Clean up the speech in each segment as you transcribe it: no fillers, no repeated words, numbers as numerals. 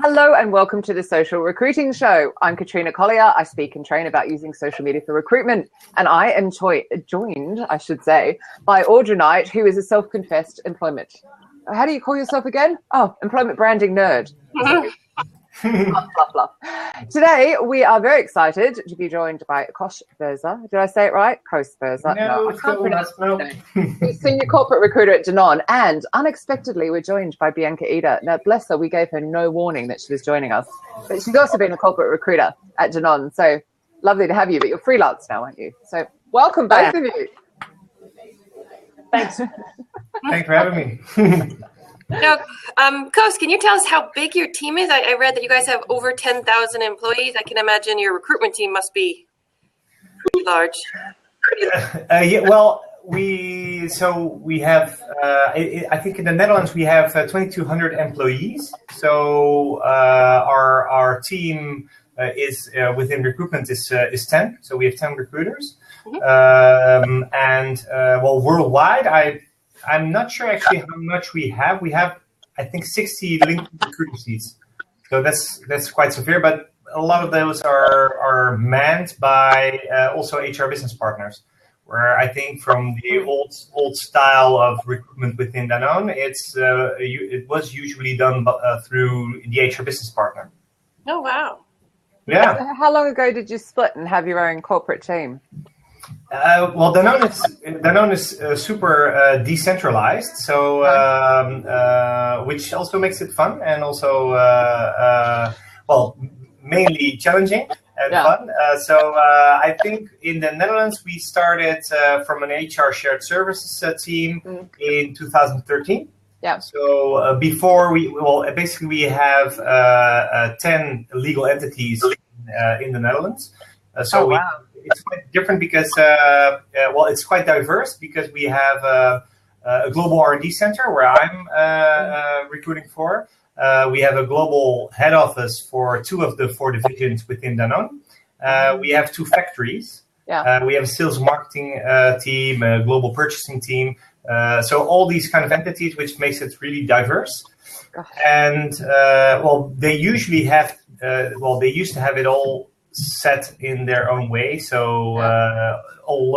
Hello and welcome to the Social Recruiting Show. I'm Katrina Collier. I speak and train about using social media for recruitment. And I am joined, by Audra Knight, who is a self-confessed employment. How do you call yourself again? Oh, employment branding nerd. Bluff, bluff, bluff. Today, we are very excited to be joined by Koos Verza. Did I say it right? Koos Verza. No, I can't pronounce it. Senior corporate recruiter at Danone. And unexpectedly, we're joined by Bianca Eder. Now, bless her, we gave her no warning that she was joining us. But she's also been a corporate recruiter at Danone. So lovely to have you. But you're freelance now, aren't you? So welcome, both of you. Thanks. Thanks for having me. Now, Koos, can you tell us how big your team is? I read that you guys have over 10,000 employees. I can imagine your recruitment team must be pretty large. We have, I think in the Netherlands, we have 2,200 employees. So our team is within recruitment is 10. So we have 10 recruiters. Mm-hmm. Worldwide, I'm not sure actually how much we have. We have, I think, 60 LinkedIn recruiter seats. So that's quite severe, but a lot of those are manned by also HR business partners, where I think from the old style of recruitment within Danone, it was usually done through the HR business partner. Oh, wow. Yeah. How long ago did you split and have your own corporate team? Danone is super decentralized, so which also makes it fun and also mainly challenging and fun. I think in the Netherlands we started from an HR shared services team in 2013. Yeah. So before we have 10 legal entities in the Netherlands. It's quite different because, it's quite diverse because we have a global R&D center where I'm recruiting for. We have a global head office for 2 of the 4 divisions within Danone. We have 2 factories. Yeah. We have a sales and marketing team, a global purchasing team. So all these kind of entities, which makes it really diverse. Gosh. And they usually have. They used to have it all set in their own way, so all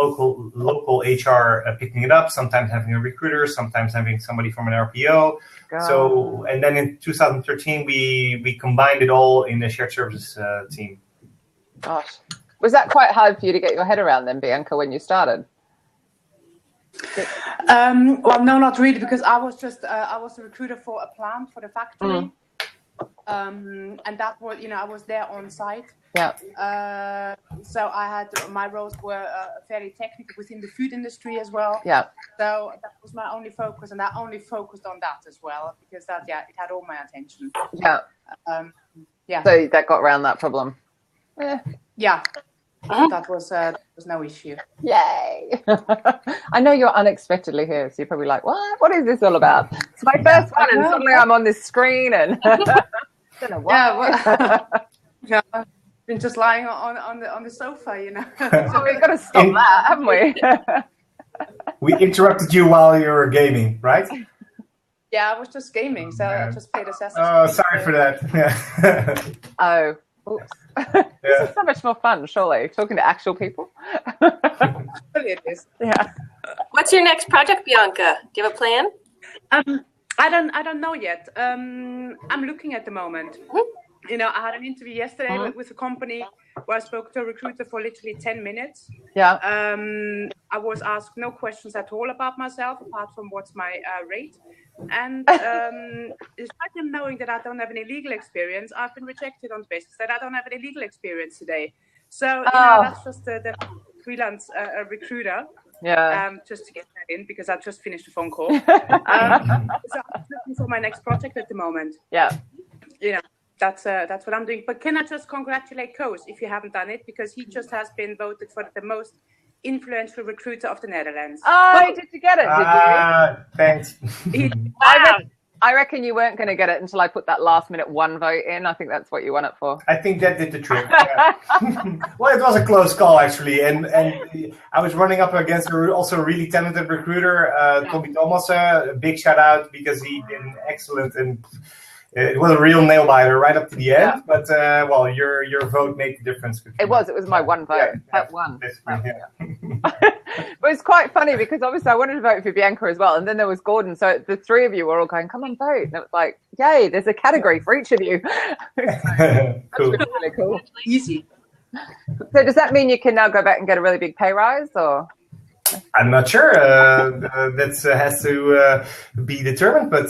local HR picking it up, sometimes having a recruiter, sometimes having somebody from an RPO. God. So, and then in 2013 we combined it all in the shared services team. Gosh, was that quite hard for you to get your head around then, Bianca, when you started? No, not really, because I was a recruiter for a plant for the factory. And that was, I was there on site. Yeah. So my roles were fairly technical within the food industry as well. Yeah. So that was my only focus, and I only focused on that as well because it had all my attention. Yeah. Yeah. So that got around that problem. Yeah. That was no issue. Yay! I know you're unexpectedly here, so you're probably like, "What? What is this all about?" It's my first one, and suddenly I'm on this screen, and I don't know why. Yeah, been just lying on the sofa, So we've got to stop that, haven't we? We interrupted you while you were gaming, right? Yeah, I was just gaming, so I just played Assassin's Creed. Oh, sorry for that. Oh, oops. This is so much more fun, surely, talking to actual people. It is. Yeah. What's your next project, Bianca? Do you have a plan? I don't know yet. I'm looking at the moment. I had an interview yesterday with a company where I spoke to a recruiter for literally 10 minutes. Yeah. I was asked no questions at all about myself, apart from what's my rate. And despite them knowing that I don't have any legal experience, I've been rejected on the basis that I don't have any legal experience today. So, that's just the freelance recruiter. Yeah. Just to get that in, because I just finished a phone call. So I'm looking for my next project at the moment. Yeah. That's what I'm doing. But can I just congratulate Koos if you haven't done it, because he just has been voted for the most influential recruiter of the Netherlands. Oh, did you get it? Did you? Thanks. I reckon you weren't going to get it until I put that last minute 1 vote in. I think that's what you won it for. I think that did the trick. Yeah. Well, it was a close call actually, and I was running up against also a really talented recruiter, Tommy Thomas. A big shout out because he's been excellent and it was a real nail biter right up to the end. But well, your vote made the difference. It was my one vote. That one. Yeah. But it's quite funny because obviously I wanted to vote for Bianca as well, and then there was Gordon. So the three of you were all going, "Come on, vote!" And it was like, "Yay! There's a category for each of you." Cool. Really cool. Easy. So does that mean you can now go back and get a really big pay rise, or? I'm not sure. That has to be determined, but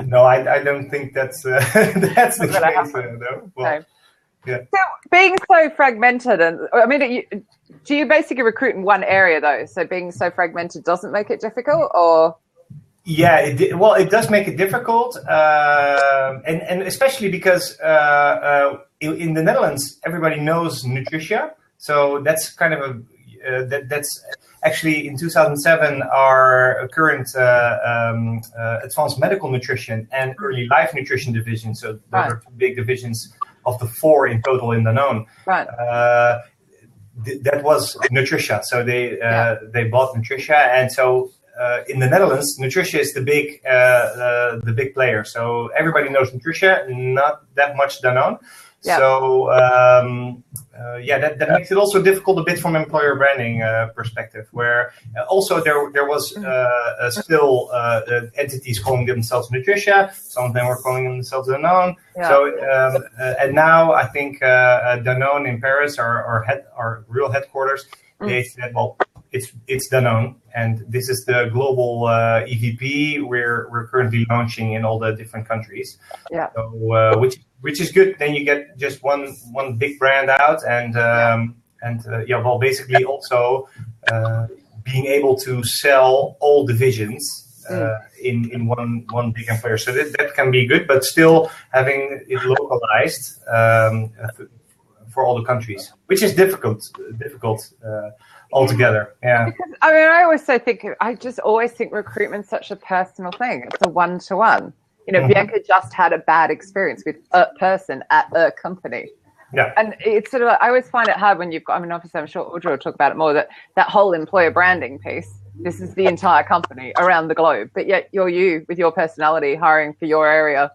no, I don't think that's that's the case. No. Well, yeah. So being so fragmented, and I mean, do you basically recruit in one area though? So being so fragmented doesn't make it difficult, or? Yeah, it does make it difficult, and especially because in the Netherlands everybody knows Nutricia, so that's kind of that's actually in 2007 our current advanced medical nutrition and early life nutrition division. So those are two big divisions of the 4 in total in Danone. Right. That was Nutricia. So they bought Nutricia, and so in the Netherlands, Nutricia is the big player. So everybody knows Nutricia, not that much Danone. Yeah. So that makes it also difficult a bit from employer branding perspective, where also there was still entities calling themselves Nutricia. Some of them were calling themselves Danone. Yeah. So and now I think Danone in Paris, our real headquarters, they said, well, it's Danone, and this is the global EVP we're currently launching in all the different countries. Yeah. So which is good. Then you get just one big brand out, and basically also being able to sell all divisions in one big employer. So that can be good, but still having it localized for all the countries, which is difficult altogether. Yeah. Because, I mean, I just always think recruitment's such a personal thing. It's a one-to-one. You know, Bianca just had a bad experience with a person at a company. Yeah. And it's sort of like, I always find it hard when you've got, I mean, obviously I'm sure Audrey will talk about it more, that whole employer branding piece, this is the entire company around the globe, but yet you're you with your personality hiring for your area.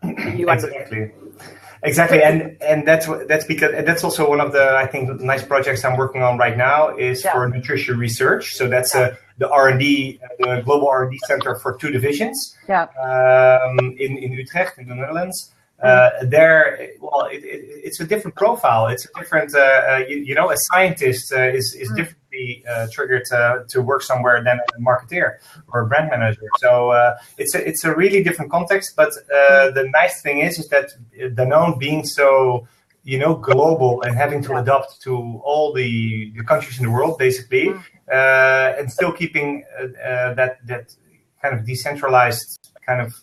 Exactly, and that's because that's also one of the, I think, nice projects I'm working on right now is for nutrition research. So that's the R&D, the global R&D center for 2 divisions. Yeah. In Utrecht, in the Netherlands. It's a different profile. It's a different, a scientist is differently triggered to work somewhere than a marketeer or a brand manager. So it's a really different context. But the nice thing is that Danone being so, global and having to adapt to all the countries in the world, basically, and still keeping that kind of decentralized kind of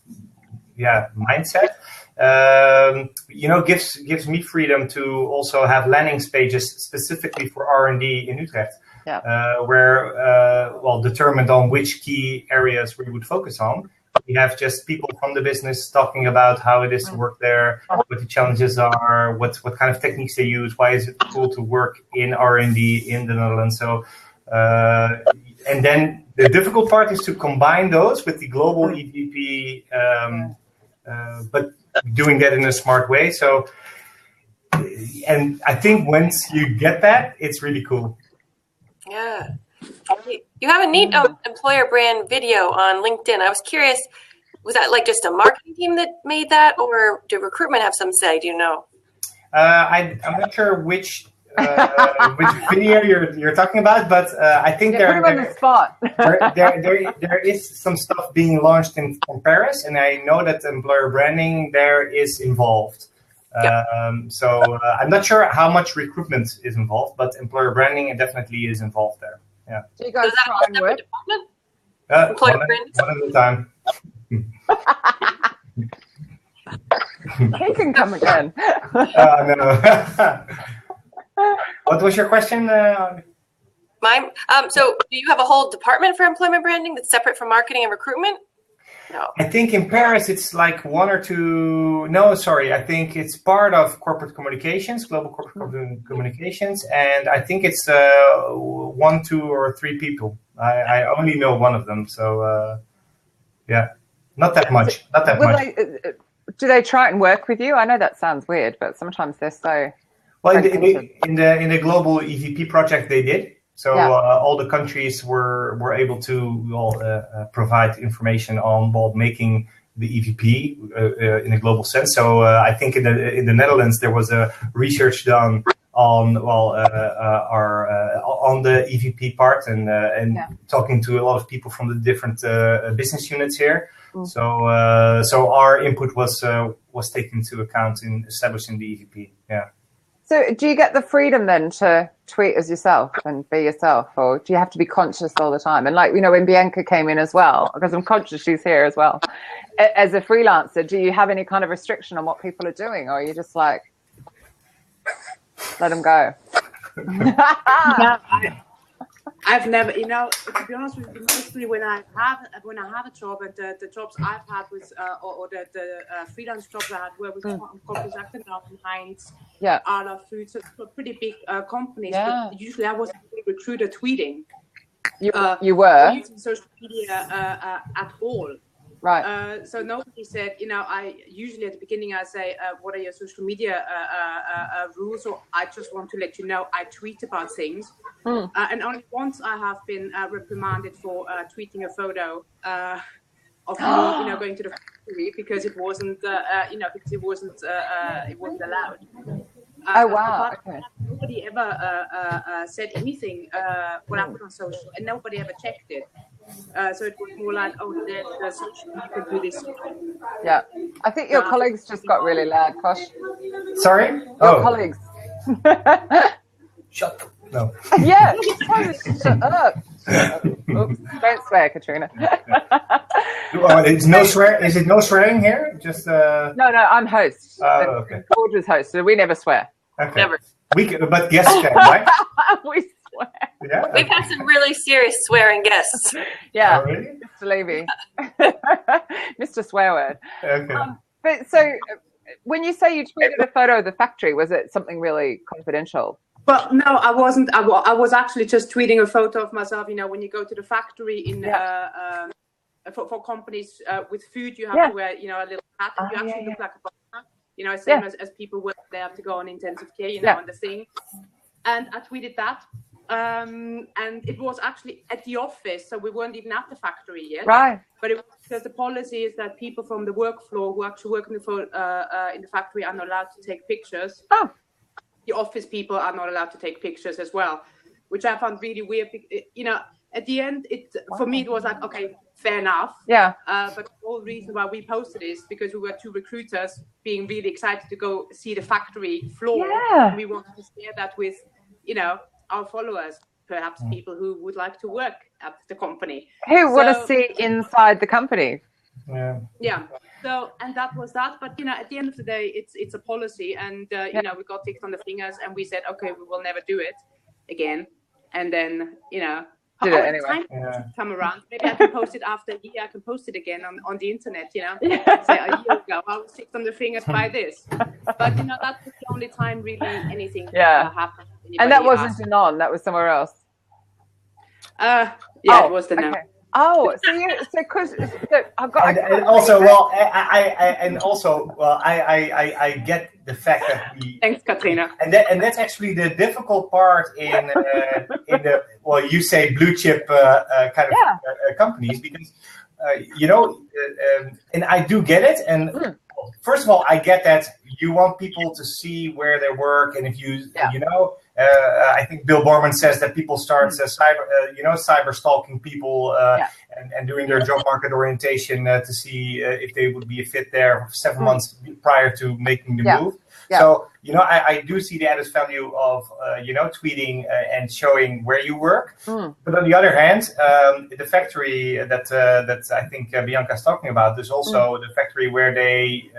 mindset. Gives me freedom to also have landing pages specifically for R&D in Utrecht, where determined on which key areas we would focus on. We have just people from the business talking about how it is to work there, what the challenges are, what kind of techniques they use, why is it cool to work in R&D in the Netherlands. So, and then the difficult part is to combine those with the global EVP, but doing that in a smart way. So, and I think once you get that, it's really cool. Yeah. You have a neat employer brand video on LinkedIn. I was curious, was that like just a marketing team that made that, or did recruitment have some say? Do you know? I'm not sure which video you're talking about, but I think there is some stuff being launched in Paris, and I know that employer branding there is involved. So I'm not sure how much recruitment is involved, but employer branding definitely is involved there. Yeah. Do you guys try and work? Employer branding? One at a time. He can come again. No. What was your question? Mine. So, do you have a whole department for employment branding that's separate from marketing and recruitment? No. I think in Paris it's like 1 or 2. No, sorry. I think it's part of corporate communications, global corporate communications, and I think it's 1, 2, or 3 people. I only know one of them, so not that much. Not that much. do they try and work with you? I know that sounds weird, but sometimes they're so. Well, in the global EVP project, they did. So all the countries were able to provide information on making the EVP in a global sense. So I think in the Netherlands there was a research done on on the EVP part and talking to a lot of people from the different business units here. Mm. So our input was taken into account in establishing the EVP. Yeah. So do you get the freedom then to tweet as yourself and be yourself, or do you have to be conscious all the time? And like, you know, when Bianca came in as well, because I'm conscious she's here as well, as a freelancer, do you have any kind of restriction on what people are doing, or are you just like, let them go? I've never, you know, to be honest with you, mostly when I have a job, and the jobs I've had with, or the freelance jobs I had were with companies like the Heinz, Arla Foods, so pretty big companies. Yeah. But usually I wasn't a recruiter tweeting. You were using social media at all. Right. So nobody said, you know, I usually at the beginning I say, what are your social media rules? Or I just want to let you know I tweet about things. And only once I have been reprimanded for tweeting a photo of me, you know, going to the factory because it wasn't, because it wasn't allowed. Oh wow! Okay. Nobody ever said anything when I put on social, and nobody ever checked it. So it was more like, oh, the social media could do this. Yeah, I think your colleagues just got really loud. Kosh. Sorry, your colleagues. Shut up. No. Yeah, shut up. Oops, don't swear, Katrina. Well, it's no swear. Is it no swearing here? Just No, I'm host. Okay. George's host, so we never swear. Okay. Never. We can, but guests can, right? We swear. Yeah. We've had some really serious swearing guests. Yeah. Oh, really? Mr. Levy. Mr. Swearword. Okay. But so when you say you tweeted a photo of the factory, was it something really confidential? Well, no, I wasn't. I was actually just tweeting a photo of myself. You know, when you go to the factory in for companies with food, you have to wear, you know, a little hat. And you actually look like a butler. You know, same as people when they have to go on intensive care. You know, on the thing. And I tweeted that, and it was actually at the office, so we weren't even at the factory yet. Right. But it was because the policy is that people from the work floor who actually work in the factory are not allowed to take pictures. Oh. The office people are not allowed to take pictures as well, which I found really weird. You know, at the end, for me, it was like, okay, fair enough. Yeah. But the whole reason why we posted is because we were two recruiters being really excited to go see the factory floor. Yeah. And we wanted to share that with, you know, our followers, perhaps people who would like to work at the company. Who want to see inside the company? Yeah. So, and that was that. But, you know, at the end of the day, it's a policy. And, you know, we got ticked on the fingers and we said, okay, we will never do it again. And then, you know, did it anyway. Time come around. Maybe I can post it after a year. I can post it again on the internet, you know. Say a year ago, I was ticked on the fingers by this. But, you know, that's the only time really anything happened. And that wasn't Danone, that was somewhere else. It was Danone. Okay. Oh, so I've got. And also, I get the fact that we. Thanks, Katrina. And that's actually the difficult part in the you say blue chip kind of companies, because you know, and I do get it. And first of all, I get that you want people to see where they work, and if you you know. I think Bill Borman says that people start cyber stalking people and doing their job market orientation to see if they would be a fit there 7 months prior to making the move. Yeah. So, you know, I do see the added value of, you know, tweeting and showing where you work. But on the other hand, the factory that I think Bianca is talking about, there's also the factory where they,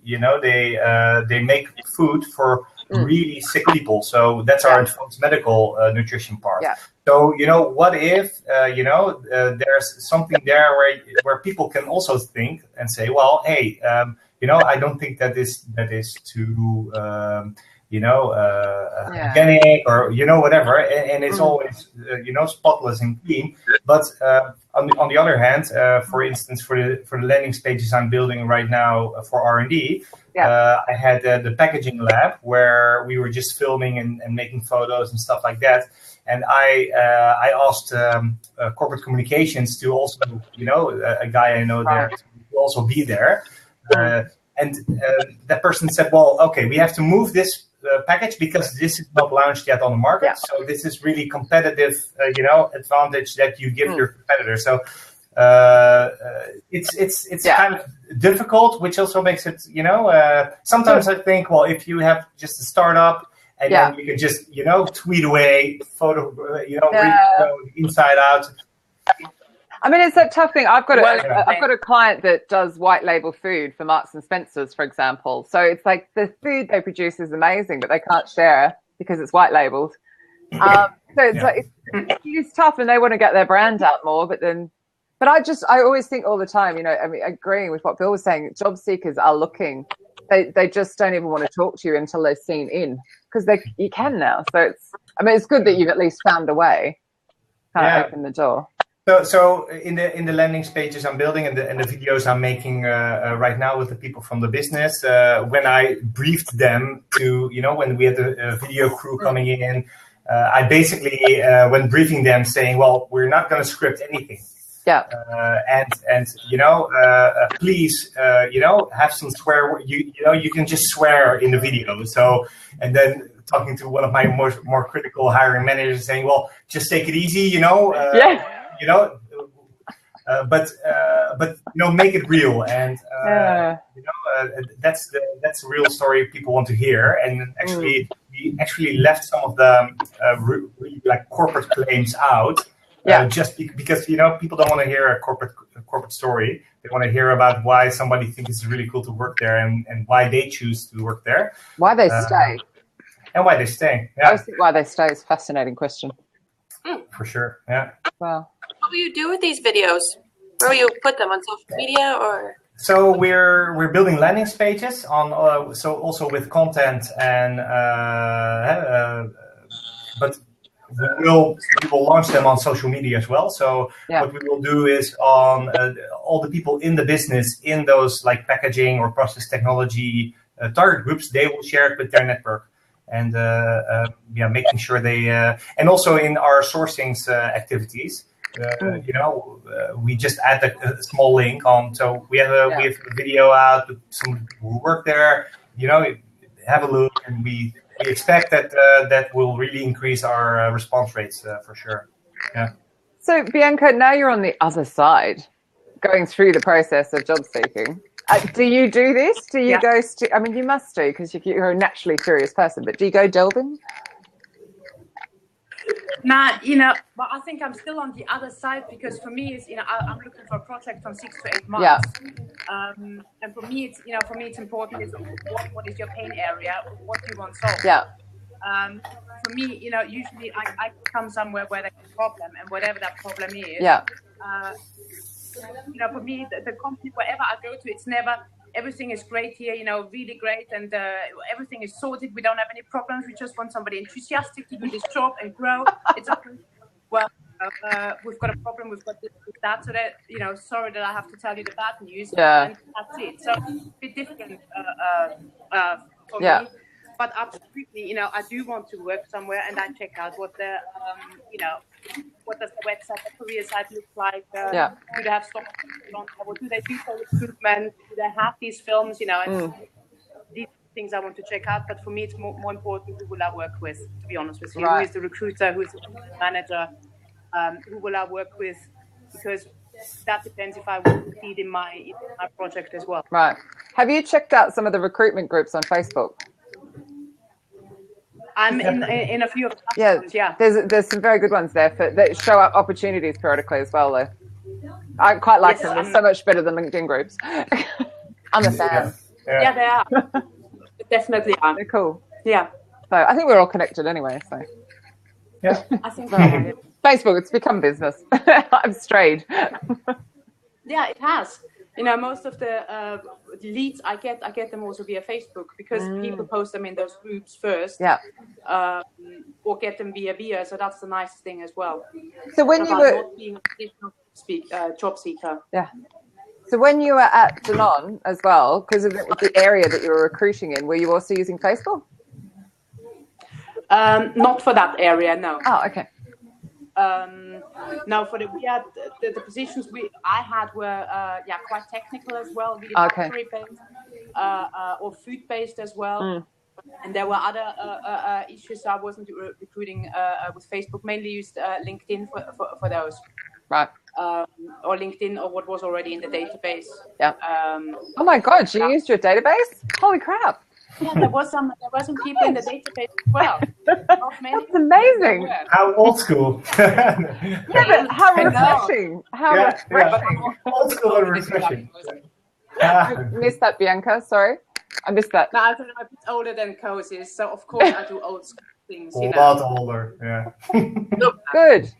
you know, they make food for really sick people. So that's our advanced medical nutrition part. Yeah. So, you know, what if, you know, there's something there where people can also think and say, well, hey, I don't think that is too organic or whatever, and it's always spotless and clean. But on the other hand, for instance, for the landing pages I'm building right now for R&D, I had the packaging lab where we were just filming and making photos and stuff like that. And I asked corporate communications to also, a guy I know there to also be there. And that person said, well, okay, we have to move this package because this is not launched yet on the market. Yeah. So this is really competitive, advantage that you give your competitor. So it's kind of difficult, which also makes it, sometimes I think, well, if you have just a startup and then you can just, tweet away, photo, inside out. I mean, it's that tough thing. I've got a client that does white label food for Marks and Spencer's, for example. So it's like the food they produce is amazing, but they can't share because it's white labeled. So it's like it's tough, and they want to get their brand out more. But I always think all the time, agreeing with what Bill was saying, job seekers are looking. They just don't even want to talk to you until they've seen in, because you can now. So it's good that you've at least found a way, kind of open the door. So in the landing pages I'm building and the videos I'm making right now with the people from the business, when I briefed them to, when we had the video crew coming in, I basically when briefing them saying, well, we're not going to script anything. Yeah. Please, have some swear. You can just swear in the video. So, and then talking to one of my more critical hiring managers saying, well, just take it easy, but make it real, and that's the real story people want to hear. And actually, we actually left some of the really like corporate claims out, just because people don't want to hear a corporate story. They want to hear about why somebody thinks it's really cool to work there, and why they choose to work there, why they stay, and why they stay. I always think why they stay is a fascinating question. For sure. Yeah. Wow. What will you do with these videos? Where will you put them, on social media or? So we're building landing pages on, so also with content, and but we will launch them on social media as well. So what we will do is on all the people in the business in those like packaging or process technology target groups, they will share it with their network. And making sure they and also in our sourcings activities, we just add a small link on. So we have a video out with some people who work there. Have a look, and we expect that will really increase our response rates for sure. Yeah. So Bianca, now you're on the other side, going through the process of job seeking. Do you do this? Do you go? I mean, you must do, because you're a naturally curious person. But do you go delving? Nah, but I think I'm still on the other side, because for me, it's I'm looking for a project from 6 to 8 months. Yeah. And for me, it's important is what is your pain area, what do you want solved. Yeah. For me, usually I come somewhere where there's a problem, and whatever that problem is. Yeah. For me, the company, wherever I go to, it's never everything is great here, really great, and everything is sorted. We don't have any problems. We just want somebody enthusiastic to do this job and grow. It's okay. Well, we've got a problem. We've got this, that. So that sorry that I have to tell you the bad news. Yeah. And that's it. So it's a bit different for me. But absolutely, I do want to work somewhere, and I check out what the, what does the website, the career site look like? Do they have stock? What do they do for recruitment? Do they have these films? And these things I want to check out. But for me, it's more important who will I work with, to be honest with you. Right. Who is the recruiter? Who is the manager? Who will I work with? Because that depends if I will succeed in my project as well. Right. Have you checked out some of the recruitment groups on Facebook? I'm in a few of them. Yeah. There's some very good ones there that show up opportunities periodically as well, though. I quite like them. They're so much better than LinkedIn groups. I'm a fan. Yeah, they are. Definitely are. They're cool. Yeah. So I think we're all connected anyway. So. Yeah. I think so. Facebook, it's become business. I've strayed. Yeah, it has. Most of the leads I get them also via Facebook, because people post them in those groups first. Yeah. Or get them via. So that's the nice thing as well. So when you were not being a job seeker. Yeah. So when you were at Danone as well, because of the area that you were recruiting in, were you also using Facebook? Not for that area, no. Oh, okay. No, we had the positions I had were quite technical as well, really factory based or food based as well. And there were other issues. I wasn't recruiting with Facebook. Mainly used LinkedIn for those. Right. Or LinkedIn, or what was already in the database. Yeah. Oh my God, you used your database? Holy crap! Yeah, there was some people in the database as well. Not many. That's amazing. How old school. Yeah, but how refreshing. How refreshing. Old school and refreshing. I missed that, Bianca. Sorry. I missed that. No, I'm a bit older than Koos, so of course I do old school things. A lot older, yeah. Good.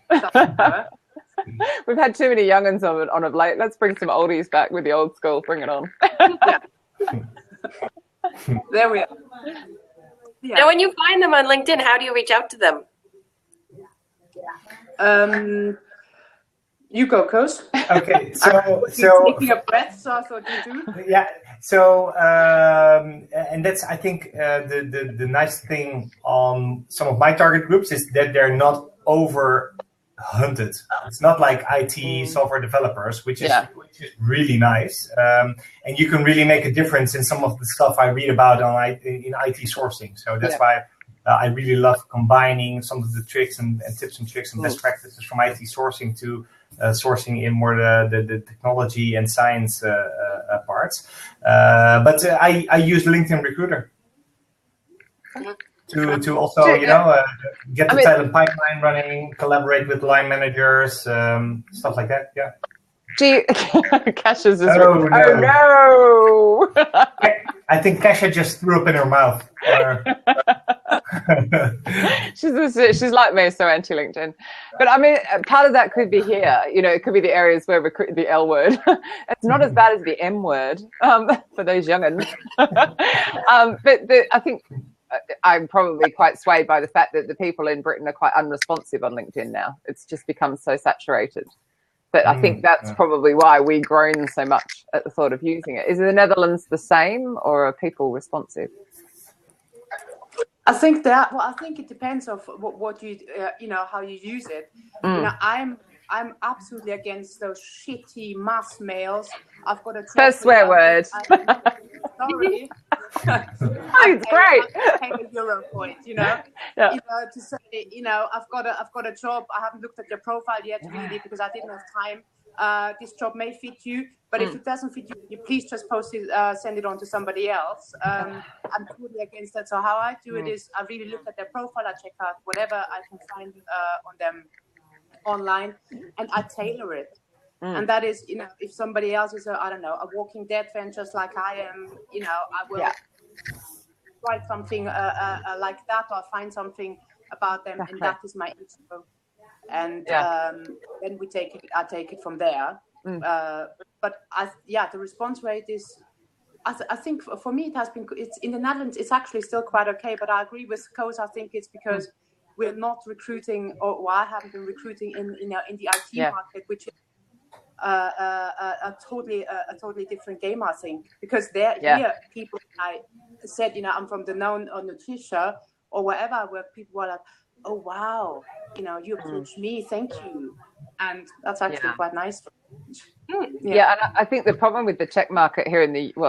We've had too many young'uns on of late. Let's bring some oldies back with the old school. Bring it on. There we are. Yeah. Now, when you find them on LinkedIn, how do you reach out to them? You go, Koos. Okay, so taking a breath, so I thought you do. Yeah. So and that's, I think, the nice thing on some of my target groups is that they're not over hunted. It's not like IT software developers, which is really nice, and you can really make a difference in some of the stuff I read about in IT sourcing. So that's why I really love combining some of the tricks and tips and tricks and best practices from IT sourcing to sourcing in more the technology and science parts. But I use LinkedIn Recruiter to also, get the talent pipeline running, collaborate with line managers, stuff like that. Yeah. Cassia's just oh no! I think Kasia just threw up in her mouth. She's like me, so anti-LinkedIn. But I mean, part of that could be here. It could be the areas where the L word. It's not as bad as the M word for those young'uns. But I think I'm probably quite swayed by the fact that the people in Britain are quite unresponsive on LinkedIn now. It's just become so saturated. But I think that's probably why we groan so much at the thought of using it. Is the Netherlands the same, or are people responsive? I think it depends on what you how you use it. I'm absolutely against those shitty mass mails. I've got a first swear word. Sorry. It's great. Pay a euro for it, to say, I've got a job. I haven't looked at your profile yet, really, because I didn't have time. This job may fit you, but if it doesn't fit you, please just post it, send it on to somebody else. I'm totally against that. So how I do it is I really look at their profile, I check out whatever I can find on them online, and I tailor it. And that is, if somebody else is a Walking Dead fan just like I am, I will write something like that, or find something about them, and that is my intro. And then I take it from there. But the response rate is, I think for me it's in the Netherlands, it's actually still quite okay. But I agree with Koos. I think it's because we're not recruiting, or I haven't been recruiting in the IT market, which is a totally different game, I think, because here people, I said, I'm from Danone or Nutricia or wherever, where people were like, oh wow, you approached me, thank you, and that's actually quite nice. And I think the problem with the tech market here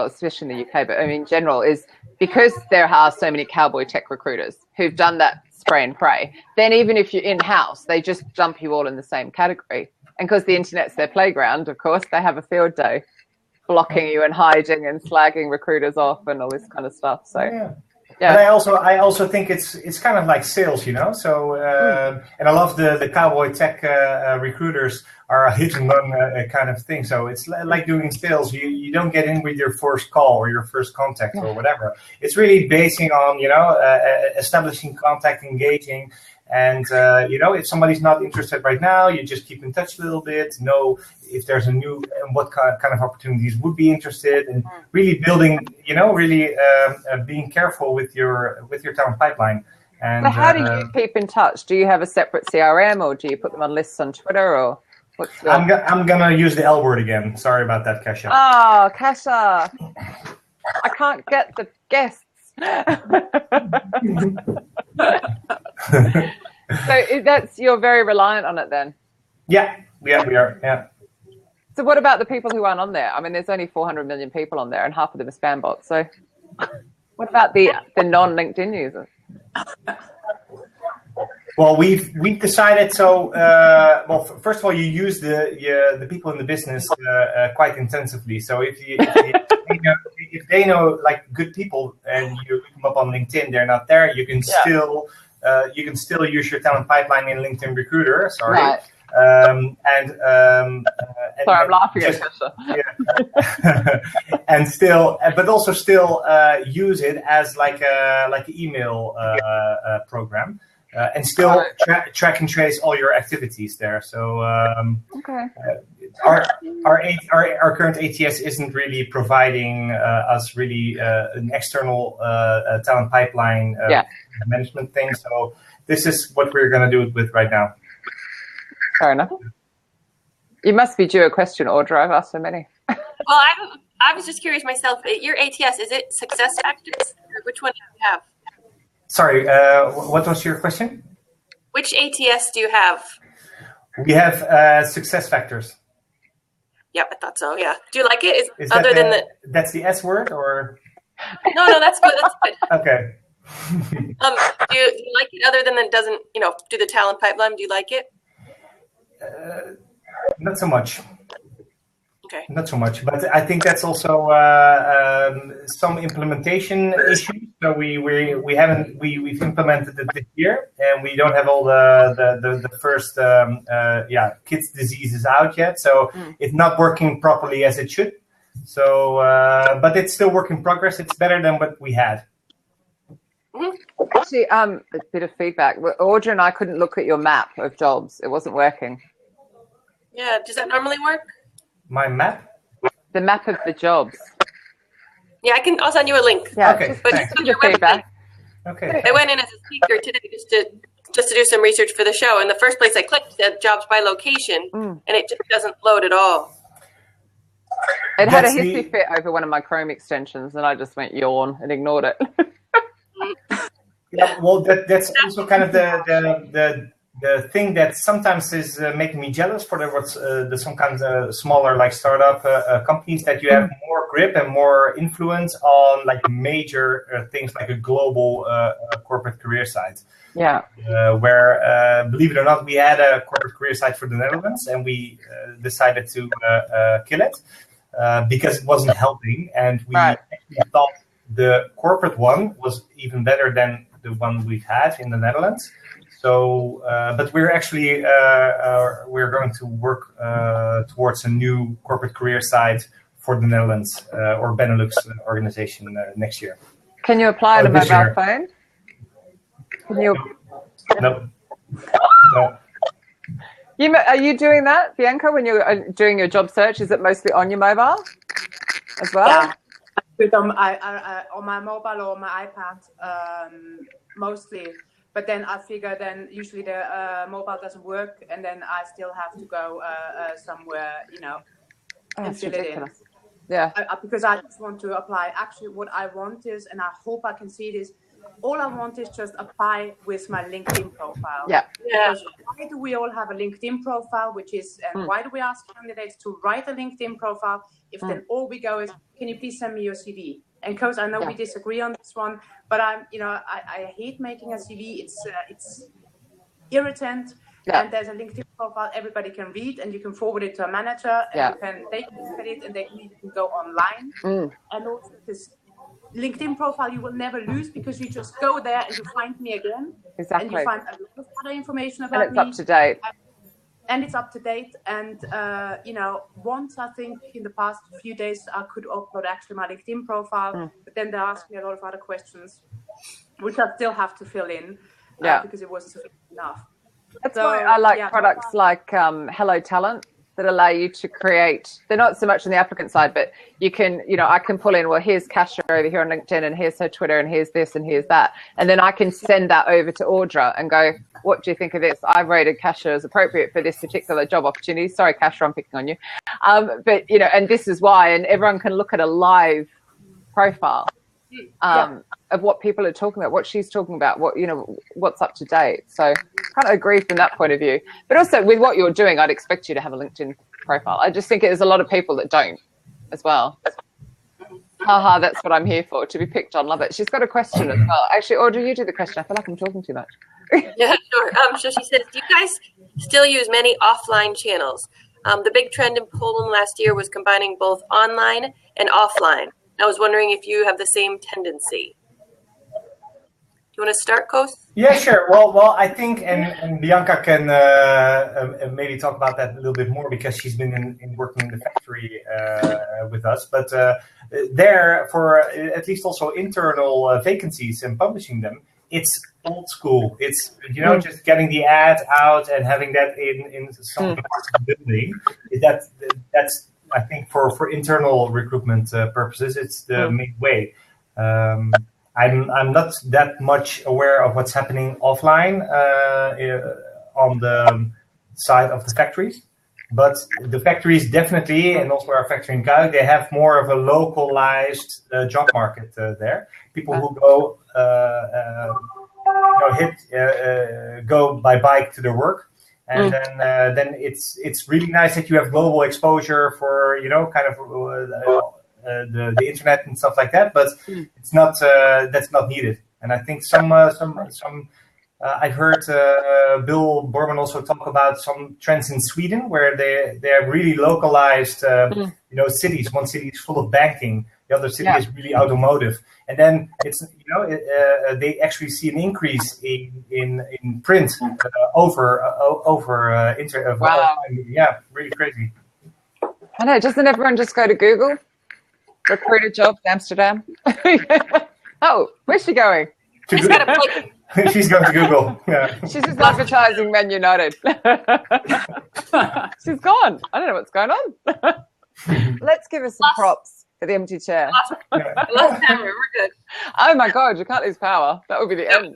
especially in the UK, but I mean in general, is because there are so many cowboy tech recruiters who've done that spray and pray, then even if you're in-house, they just dump you all in the same category. And because the internet's their playground, of course, they have a field day blocking you and hiding and slagging recruiters off and all this kind of stuff. So, But I also think it's kind of like sales, So, and I love the cowboy tech recruiters are a hit and run kind of thing. So it's like doing sales. You don't get in with your first call or your first contact or whatever. It's really basing on, establishing contact, engaging, And if somebody's not interested right now, you just keep in touch a little bit, know if there's a new and what kind of opportunities would be interested, and really building, being careful with your talent pipeline. And how do you keep in touch? Do you have a separate CRM, or do you put them on lists on Twitter, or what's your... I'm gonna use the L word again. Sorry about that, Kasia. Oh, Kasia, I can't get the guests. So you're very reliant on it then? Yeah, we are. Yeah. So what about the people who aren't on there? I mean, there's only 400 million people on there, and half of them are spam bots. So what about the non-LinkedIn users? Well, we've decided. So, first of all, you use the people in the business quite intensively. So if they know like good people and you look them up on LinkedIn, they're not there. You can still use your talent pipeline in LinkedIn Recruiter. Sorry. Right. Sorry, I'm laughing at Kasia. Yeah. And still, but also still use it as like an email program. And still track and trace all your activities there. So our current ATS isn't really providing us really an external talent pipeline management thing. So this is what we're going to do it with right now. Fair enough. You must be due a question, Audra. I've asked so many. Well, I was just curious myself. Your ATS, is it SuccessFactors? Which one do you have? Sorry, what was your question? Which ATS do you have? We have SuccessFactors. Yep, I thought so. Yeah. Do you like it? Is other than that's the S word, or? No, that's good. That's good. Okay. Do you like it other than it doesn't? Do the talent pipeline? Do you like it? Not so much. Okay. Not so much, but I think that's also some implementation issues. So we've implemented it this year, and we don't have all the first kids diseases out yet. So it's not working properly as it should. So, but it's still work in progress. It's better than what we had. Actually, a bit of feedback. Audra and I couldn't look at your map of jobs. It wasn't working. Yeah. Does that normally work? My map? The map of the jobs. Yeah, I'll send you a link. Yeah, okay, just your feedback. Okay. I went in as a speaker today just to do some research for the show, and the first place I clicked said jobs by location, and it just doesn't load at all. It had a hissy fit over one of my Chrome extensions, and I just went yawn and ignored it. Yeah, well, that's also kind of the thing that sometimes is making me jealous for the some kinds of smaller like startup companies, that you have more grip and more influence on like major things like a global corporate career site. Yeah. Where believe it or not, we had a corporate career site for the Netherlands, and we decided to kill it because it wasn't helping, and we actually thought the corporate one was even better than the one we've had in the Netherlands. So, but we're actually we're going to work towards a new corporate career site for the Netherlands or Benelux organization next year. Can you apply on a mobile phone? Can you? No. Are you doing that, Bianca, when you're doing your job search? Is it mostly on your mobile as well? Yeah. On my mobile or my iPad, mostly. But then I figure usually the mobile doesn't work, and then I still have to go somewhere, and fill it in. Yeah. Because I just want to apply. Actually, what I want is, and I hope I can see this, all I want is just apply with my LinkedIn profile. Yeah. Because why do we all have a LinkedIn profile, and why do we ask candidates to write a LinkedIn profile if then all we go is, can you please send me your CV? And Koos, I know we disagree on this one, but I hate making a CV. It's irritant. Yeah. And there's a LinkedIn profile everybody can read, and you can forward it to a manager, and they can look at it, and they can go online. And also this LinkedIn profile you will never lose, because you just go there and you find me again. Exactly. And you find a lot of other information about me. And it's up to date. And it's up to date. And, once I think in the past few days, I could upload actually my LinkedIn profile, but then they asked me a lot of other questions, which I still have to fill in. because it wasn't sufficient enough. That's why I like products like Hello Talent that allow you to create. They're not so much on the applicant side, but you can, I can pull in, well, here's Kasia over here on LinkedIn, and here's her Twitter, and here's this, and here's that. And then I can send that over to Audra and go, what do you think of this? I've rated Kasia as appropriate for this particular job opportunity. Sorry, Kasia, I'm picking on you. But, and this is why. And everyone can look at a live profile of what people are talking about, what she's talking about, what's up to date. So kind of agree from that point of view. But also with what you're doing, I'd expect you to have a LinkedIn profile. I just think there's a lot of people that don't as well. Haha, that's what I'm here for, to be picked on. Love it. She's got a question as well. Actually, Audrey, you do the question. I feel like I'm talking too much. Yeah, sure. So she says, do you guys still use many offline channels? The big trend in Poland last year was combining both online and offline. I was wondering if you have the same tendency. Do you want to start, Koos? Yeah, sure. Well, I think, and Bianca can maybe talk about that a little bit more because she's been working in the factory with us. But there, for at least also internal vacancies and publishing them, it's old school. It's just getting the ad out and having that in some parts of the building. That's I think for internal recruitment purposes, it's the main way. I'm not that much aware of what's happening offline on the side of the factories, but the factories definitely, and also our factory in Kuik, they have more of a localized job market there. People who go by bike to their work. And then it's really nice that you have global exposure for kind of the internet and stuff like that. But it's not that's not needed. And I think some I've heard Bill Borman also talk about some trends in Sweden where they have really localized cities. One city is full of banking. The other city is really automotive, and then it's they actually see an increase in print over internet. Wow! Yeah, really crazy. I know. Doesn't everyone just go to Google? Recruiter jobs, Amsterdam. Oh, where's she going? She's going to Google. Yeah. She's just advertising Man United. She's gone. I don't know what's going on. Let's give her some props. The empty chair. Lost power. We're good. Oh my God, you can't lose power. That would be the end.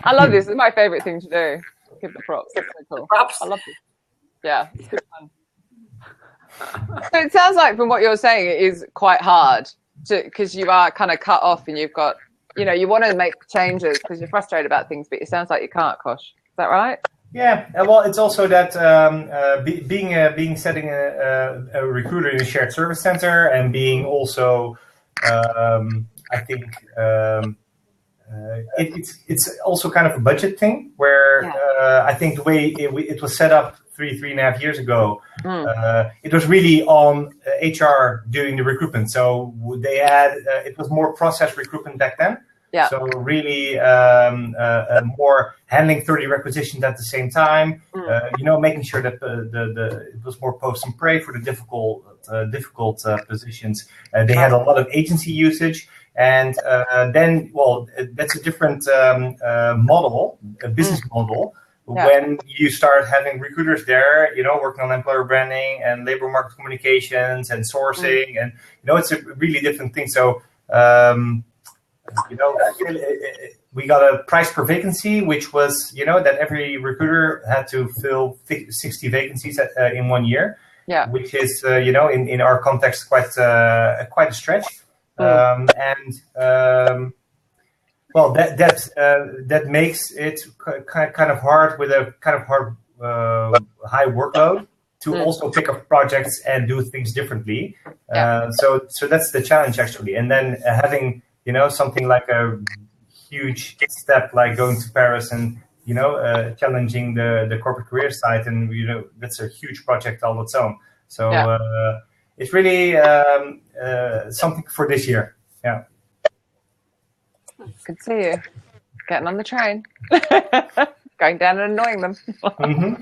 I love this. It's my favorite thing to do. Give the props. That's so cool. Props. I love this. Yeah, it's good fun. So it sounds like from what you're saying, it is quite hard because you are kind of cut off and you've got, you want to make changes because you're frustrated about things, but it sounds like you can't, Koos. Is that right? Yeah, well, it's also that setting a recruiter in a shared service center and being also, I think, it's also kind of a budget thing where I think the way it was set up 3.5 years ago, it was really on HR doing the recruitment. So they had it was more process recruitment back then. Yeah. So really more handling 30 requisitions at the same time, making sure that it was more post and pray for the difficult positions. They had a lot of agency usage. And then, that's a different model, a business model. Yeah. When you start having recruiters there, working on employer branding and labor market communications and sourcing, and it's a really different thing. So, we got a price per vacancy, which was, that every recruiter had to fill 60 vacancies in 1 year. Yeah, which is, in our context, quite a stretch. That makes it kind of hard with a kind of hard high workload to also pick up projects and do things differently. So that's the challenge actually. And then having something like a huge step like going to Paris and challenging the corporate career side, and that's a huge project all its own. So it's really something for this year. Yeah. Good to see you. Getting on the train. Going down and annoying them. So we've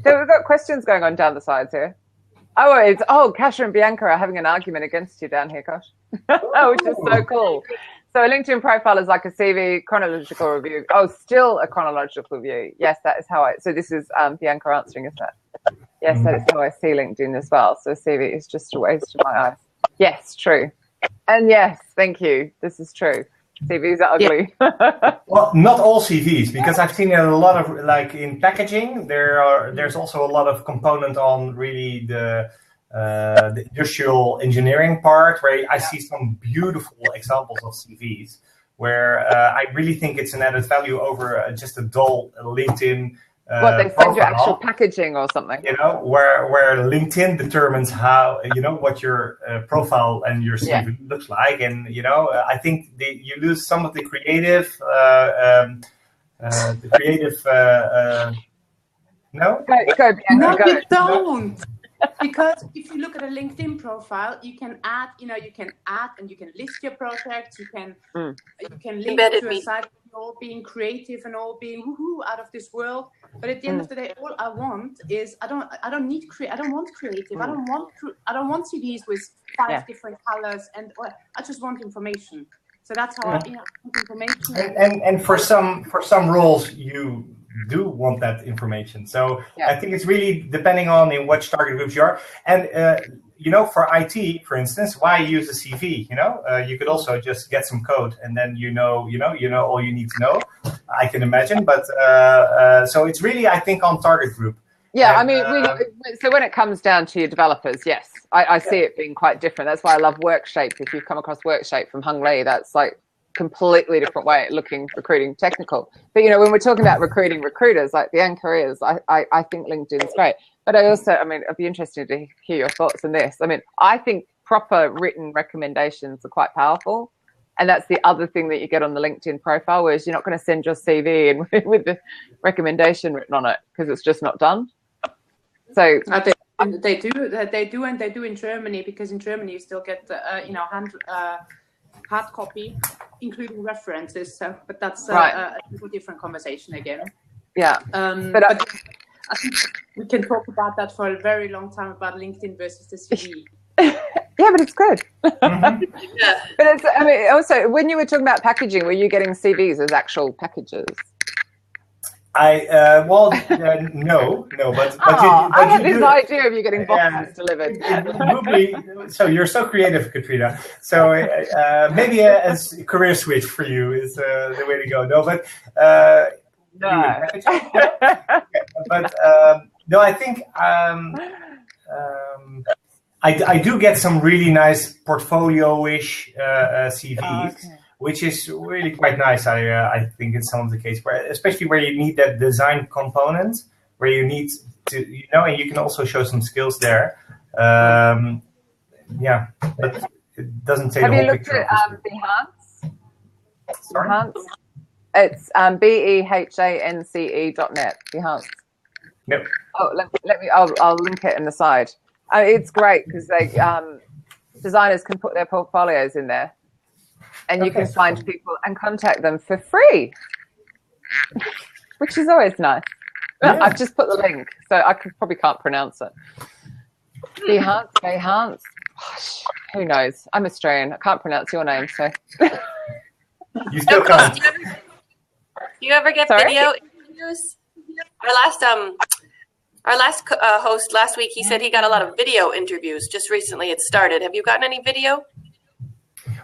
got questions going on down the sides here. Kasia and Bianca are having an argument against you down here, Koos. Which is so cool. So a LinkedIn profile is like a CV chronological review. Oh, still a chronological view. Yes, that is how so this is Bianca answering, isn't it? Yes, that is how I see LinkedIn as well. So CV is just a waste of my eyes. Yes, true. And yes, thank you. This is true. CVs are ugly. Yeah. Well, not all CVs, because I've seen a lot of, like in packaging, there's also a lot of component on really the industrial engineering part, where I see some beautiful examples of CVs where I really think it's an added value over just a dull LinkedIn what, they send you actual packaging or something? You know, where LinkedIn determines how, you know, what your profile and your CV looks like. And, you know, I think you lose some of the creative, no? Go, Bianca, no, go. you don't. Because if you look at a LinkedIn profile, you can add, you can add and you can list your projects. You can link to a site, all being creative and all being woohoo out of this world. But at the end of the day, all I want is I don't want creative. I don't want CVs with 5 different colors, and I just want information. So that's how I want information. And for some roles you do want that information. So I think it's really depending on in which target groups you are. And you know, for IT, for instance, why use a CV? You know, you could also just get some code, and then you know all you need to know. I can imagine, but so it's really, I think, on target group. Yeah, and, I mean, so when it comes down to your developers, yes, I see it being quite different. That's why I love Workshape. If you've come across Workshape from Hung Lee, that's like completely different way at looking, recruiting technical. But, you know, when we're talking about recruiting recruiters, like the anchor is, I think LinkedIn's great. But I also, I mean, I'd be interested to hear your thoughts on this. I mean, I think proper written recommendations are quite powerful. And that's the other thing that you get on the LinkedIn profile, whereas you're not going to send your CV in with the recommendation written on it because it's just not done. So they do in Germany, because in Germany you still get hard copy, including references. So, but that's a different conversation again. Yeah, but I think we can talk about that for a very long time, about LinkedIn versus the CV. Yeah, but it's good. Yeah. But it's, I mean, also, when you were talking about packaging, were you getting CVs as actual packages? No, but I had this idea of you getting boxes delivered. So you're so creative, Katrina. So maybe a career switch for you is the way to go. No, but no. But no, I think I do get some really nice portfolio-ish CVs, which is really quite nice. I think in some of the cases, especially where you need that design component, where you need to, you know, and you can also show some skills there. Yeah, but it doesn't say the whole picture. Have you looked at Behance? Sorry? Behance? It's behance.net. Behance. Nope. Oh, let me. I'll link it in the side. It's great because they designers can put their portfolios in there, and you can find people and contact them for free, which is always nice. Yeah. I've just put the link, so I probably can't pronounce it. Behance. Gosh, who knows? I'm Australian. I can't pronounce your name, so. You still can't. Do you ever get video interviews? Our last host last week, he said he got a lot of video interviews. Just recently it started. Have you gotten any video?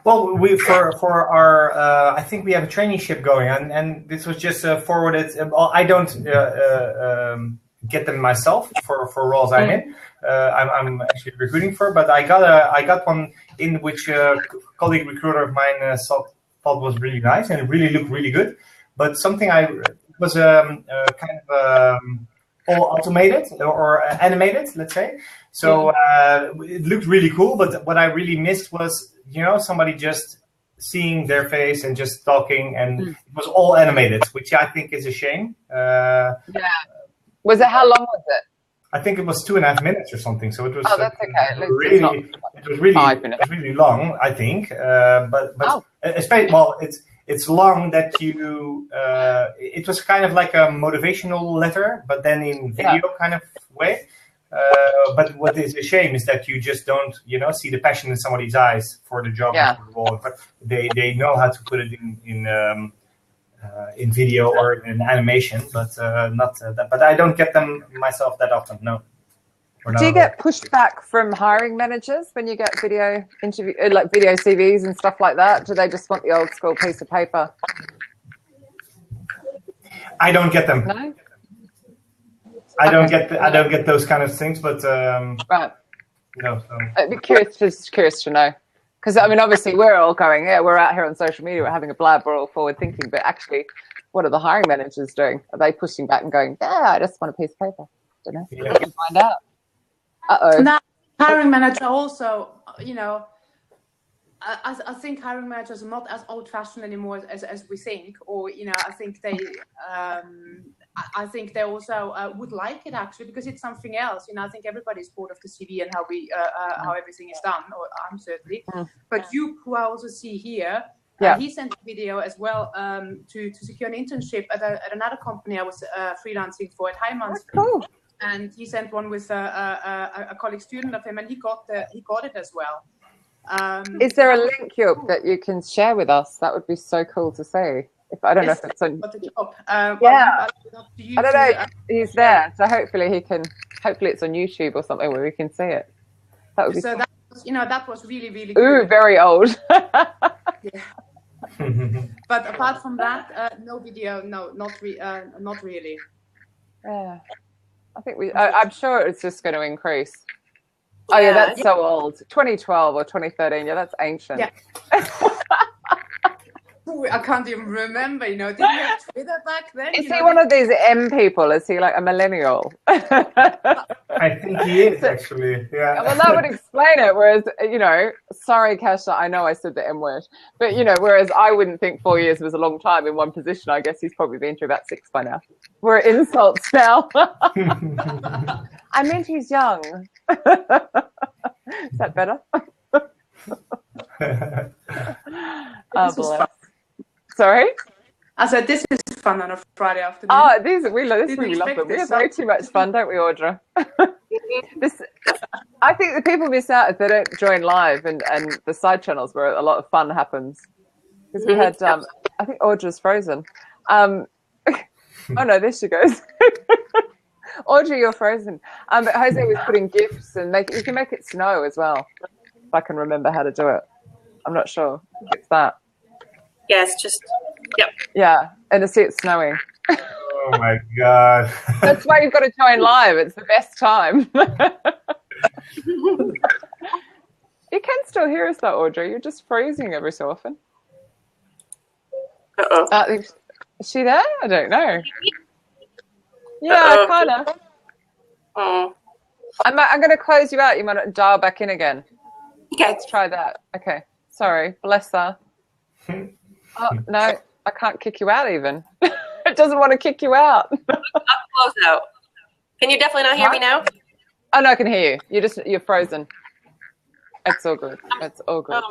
Well, for our I think we have a traineeship going, and this was just forwarded. I don't get them myself for roles I'm in. I'm actually recruiting for, but I got one in which a colleague recruiter of mine thought was really nice and it really looked really good. But something was kind of all automated or animated, let's say. So it looked really cool, but what I really missed was, you know, somebody just seeing their face and just talking, and it was all animated, which I think is a shame. Yeah. Was it, how long was it? I think it was 2.5 minutes or something. So it was. Oh, that's okay. It was really long, I think. But especially, well, it's long that you. It was kind of like a motivational letter, but then in video kind of way. But what is a shame is that you just don't, see the passion in somebody's eyes for the job. Yeah. But they know how to put it in video or in animation, but not that. But I don't get them myself that often. No. Do you get pushed back from hiring managers when you get video interview, like video CVs and stuff like that? Do they just want the old school piece of paper? I don't get them. No. I don't get those kind of things, but Right. no. So. I'd be curious to know, because I mean, obviously, we're all going, yeah, we're out here on social media, we're having a blab, we're all forward thinking, but actually, what are the hiring managers doing? Are they pushing back and going, yeah, I just want a piece of paper? Don't know. Yeah. We can find out. Uh-oh. Now, hiring manager also, I think hiring managers are not as old-fashioned anymore as we think, or I think they also would like it actually, because it's something else. I think everybody's bored of the CV and how everything is done, or I'm certainly. But you, who I also see here, he sent a video as well to secure an internship at another company I was freelancing for at Heimans. Cool. And he sent one with a colleague student of him, and he got it as well. Is there a link, Joop, that you can share with us? That would be so cool to see. I don't know if it's on. I don't know. He's there, so hopefully it's on YouTube or something where we can see it. That would be. So that was really, really good. Ooh, very old. Yeah. But apart from that, no video, not really. Yeah. I think I'm sure it's just going to increase. Oh yeah, that's so old. 2012 or 2013. Yeah, that's ancient. Yeah. I can't even remember. Did you have Twitter back then? Is he one of these M people? Is he like a millennial? I think he is actually. Yeah. Well, that would explain it. Whereas, sorry, Kasia, I know I said the M word, but whereas I wouldn't think 4 years was a long time in one position. I guess he's probably been through about 6 by now. We're insults now. I meant he's young. Is that better? Bless. Sorry? I said this is fun on a Friday afternoon. Oh, we love them. We have way too much fun, don't we, Audra? I think the people miss out if they don't join live and the side channels where a lot of fun happens. Because we had, I think Audra's frozen. Oh no, there she goes. Audrey, you're frozen. But Jose was putting GIFs and you can make it snow as well. If I can remember how to do it. I'm not sure. It's that. Yes, just, yep. Yeah, and to see it snowing. Oh my God. That's why you've got to join live. It's the best time. You can still hear us though, Audrey. You're just freezing every so often. Uh-oh. Is she there? I don't know. Yeah, kind of. Oh. I'm going to close you out. You might dial back in again. Okay. Let's try that. Okay. Sorry. Bless her. Oh, no, I can't kick you out even. It doesn't want to kick you out. I'll close out. Can you definitely not hear me now? Oh, no, I can hear you. You're frozen. It's all good. It's all good.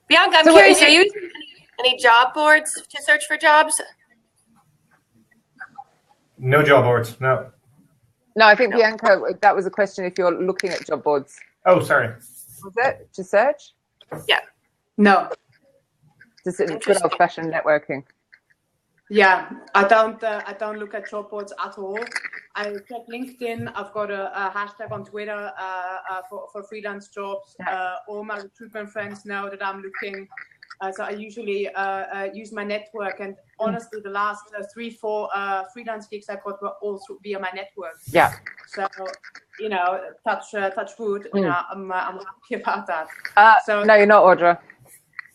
Bianca, I'm curious, are you using any job boards to search for jobs? No job boards, no. No, I think, Bianca, that was a question if you're looking at job boards. Oh, sorry. Was it to search? Yeah. No. Just good old-fashioned networking. Yeah, I don't look at job boards at all. I check LinkedIn. I've got a hashtag on Twitter for freelance jobs. All my recruitment friends know that I'm looking. So I usually use my network. And honestly, the last 3-4 freelance gigs I got were all via my network. Yeah. So touch wood. I'm happy about that. No, you're not, Audra.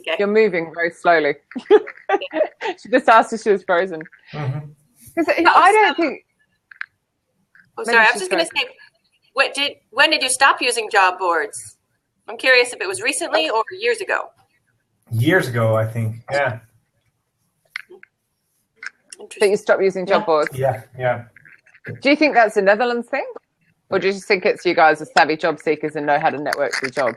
Okay. You're moving very slowly. She just asked if she was frozen. Mm-hmm. I don't think. Oh, sorry. I was just going to say, when did you stop using job boards? I'm curious if it was recently or years ago. Years ago, I think. Yeah. That you stopped using job boards? Yeah. Do you think that's a Netherlands thing? Or do you just think it's you guys are savvy job seekers and know how to network for your job?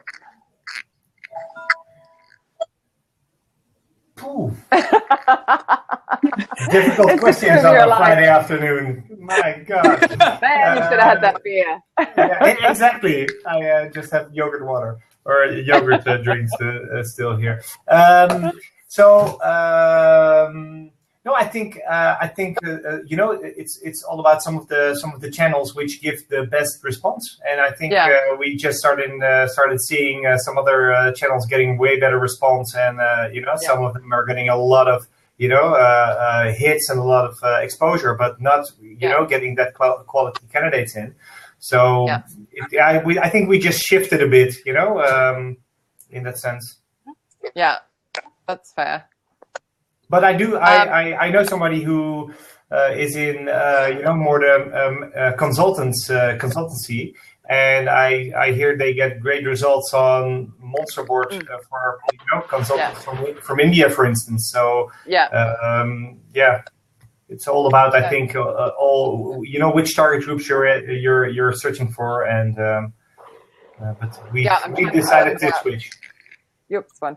Difficult questions on a Friday afternoon. My God. Man, you should have had that beer. Yeah, exactly. I just have yogurt water or yogurt drinks still here. No, I think it's all about some of the channels which give the best response, and I think we just started seeing some other channels getting way better response, and some of them are getting a lot of hits and a lot of exposure, but not getting that quality candidates in. So I think we just shifted a bit, in that sense. Yeah, that's fair. But I do. I know somebody who is in more the consultancy, and I hear they get great results on Monsterboard for consultants from India, for instance. So it's all about I think which target groups you're searching for, and but we decided to switch. Yep, one.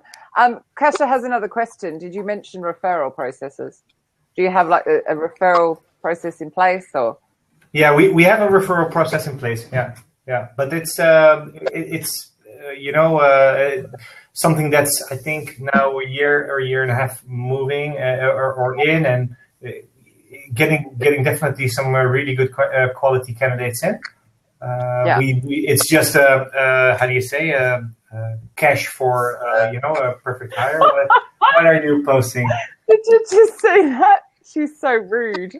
Kasia has another question. Did you mention referral processes? Do you have like a referral process in place, or? Yeah, we have a referral process in place. Yeah, but it's something that's I think now a year and a half moving or in, and getting definitely some really good quality candidates in. It's just how do you say cash for a perfect hire. What are you posting? Did you just say that? She's so rude.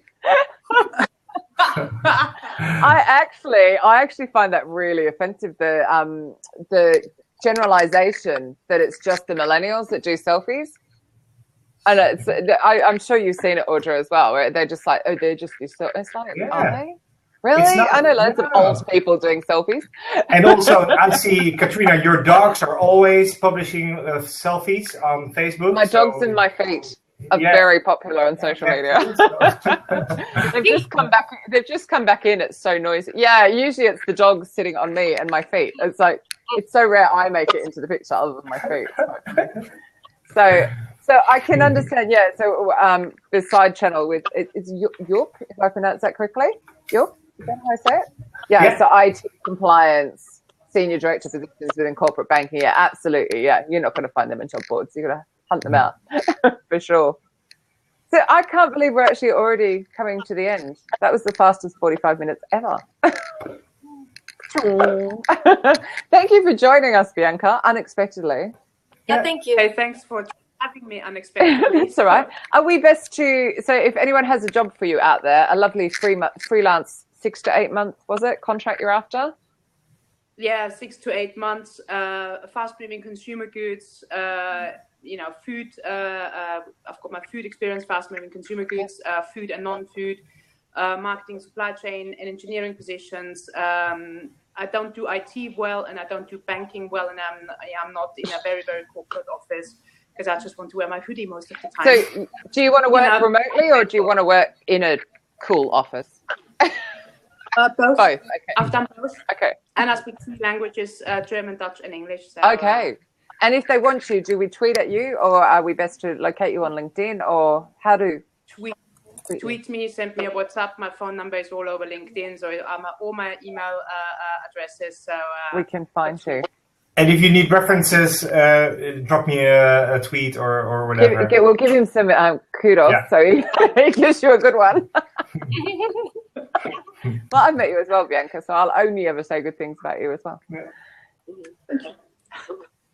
I actually find that really offensive. The generalization that it's just the millennials that do selfies. And I'm sure you've seen it, Audra, as well, where they're just like, they just do selfies. It's like, are they? Really? I know loads of old people doing selfies. And also, I see, Katrina, your dogs are always publishing selfies on Facebook. My dogs and my feet are very popular on social media. They've just come back in. It's so noisy. Yeah, usually it's the dogs sitting on me and my feet. It's like, it's so rare I make it into the picture other than my feet. So I can understand, so the side channel with, it's York, if I pronounce that correctly? York? Is that how I say it? Yeah, so IT compliance, senior director positions within corporate banking. Yeah, absolutely. Yeah, you're not going to find them in job boards. You're going to hunt them out for sure. So I can't believe we're actually already coming to the end. That was the fastest 45 minutes ever. Thank you for joining us, Bianca, unexpectedly. Yeah, thank you. Hey, thanks for having me unexpectedly. That's all right. Are we best to, so if anyone has a job for you out there, a lovely freelance 6 to 8 month, was it, contract you're after? Yeah, 6 to 8 months, fast-moving consumer goods, food. I've got my food experience, fast-moving consumer goods, food and non-food, marketing, supply chain, and engineering positions. I don't do IT well, and I don't do banking well, and I'm not in a very, very corporate office because I just want to wear my hoodie most of the time. So do you want to work remotely, or do you want to work in a cool office? Both. Okay. I've done both. Okay. And I speak 3 languages, German, Dutch, and English. So, okay. And if they want you, do we tweet at you, or are we best to locate you on LinkedIn, or how do? Tweet me, send me a WhatsApp. My phone number is all over LinkedIn, so all my email addresses. So we can find you. And if you need references, drop me a tweet or whatever. We'll give him some kudos, so he gives you a good one. Well, I've met you as well, Bianca, so I'll only ever say good things about you as well. Yeah.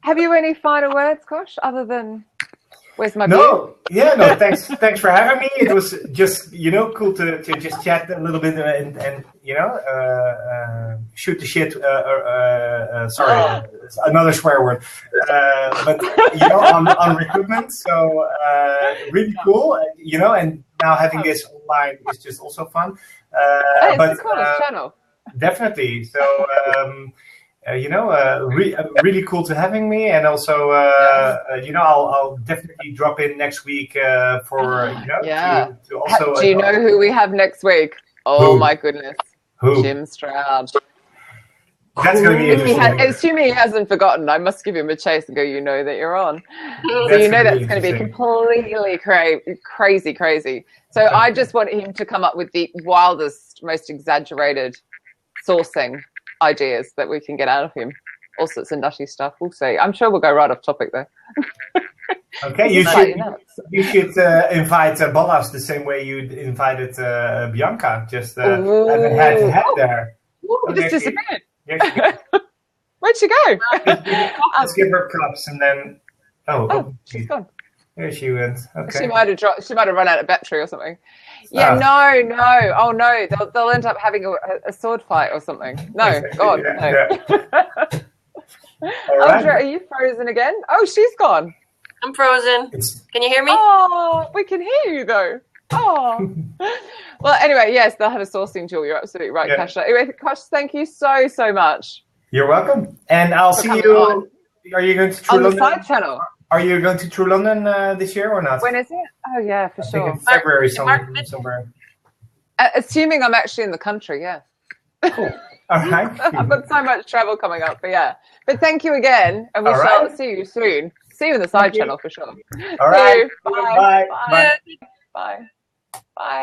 Have you any final words, Kosh, other than where's my beer? No, thanks for having me. It was just, cool to just chat a little bit and shoot the shit. Sorry, another swear word. But, on recruitment. So, really cool, and now having this online is just also fun. It's the coolest channel. Definitely. So, really cool to having me, and also, I'll definitely drop in next week for, to also. Do you know who we have next week? Oh, my goodness. Who? Jim Stroud. That's going to be interesting. Assuming he hasn't forgotten, I must give him a chase and go, you know that you're on. So That's you know gonna that's be going to be interesting. completely crazy. So I just want him to come up with the wildest, most exaggerated sourcing ideas that we can get out of him. All sorts of nutty stuff. We'll see. I'm sure we'll go right off topic though. Okay, you should invite Ballas the same way you invited Bianca. Just have a head-to-head there. Ooh, just disappeared. Yeah, Where'd she go? let's give her props and then. Oh, she's gone. There she went. Okay. She might have run out of battery or something. Yeah, no. Oh no, they'll end up having a sword fight or something. No, God, no. Yeah. All right. Audra, are you frozen again? Oh, she's gone. I'm frozen. Can you hear me? Oh, we can hear you though. Oh. Well, anyway, yes, they'll have a sourcing tool. You're absolutely right, Kasia. Anyway, Kasia, thank you so much. You're welcome. And I'll see you. On. Are you going to True on London? The side channel? Are you going to True London this year or not? When is it? Oh, yeah, for sure. I think in February somewhere. Assuming I'm actually in the country, yeah. Cool. All right. I've got so much travel coming up, but yeah. But thank you again, and we shall see you soon. See you in the side channel for sure. All right. Bye. Bye. Bye. Bye.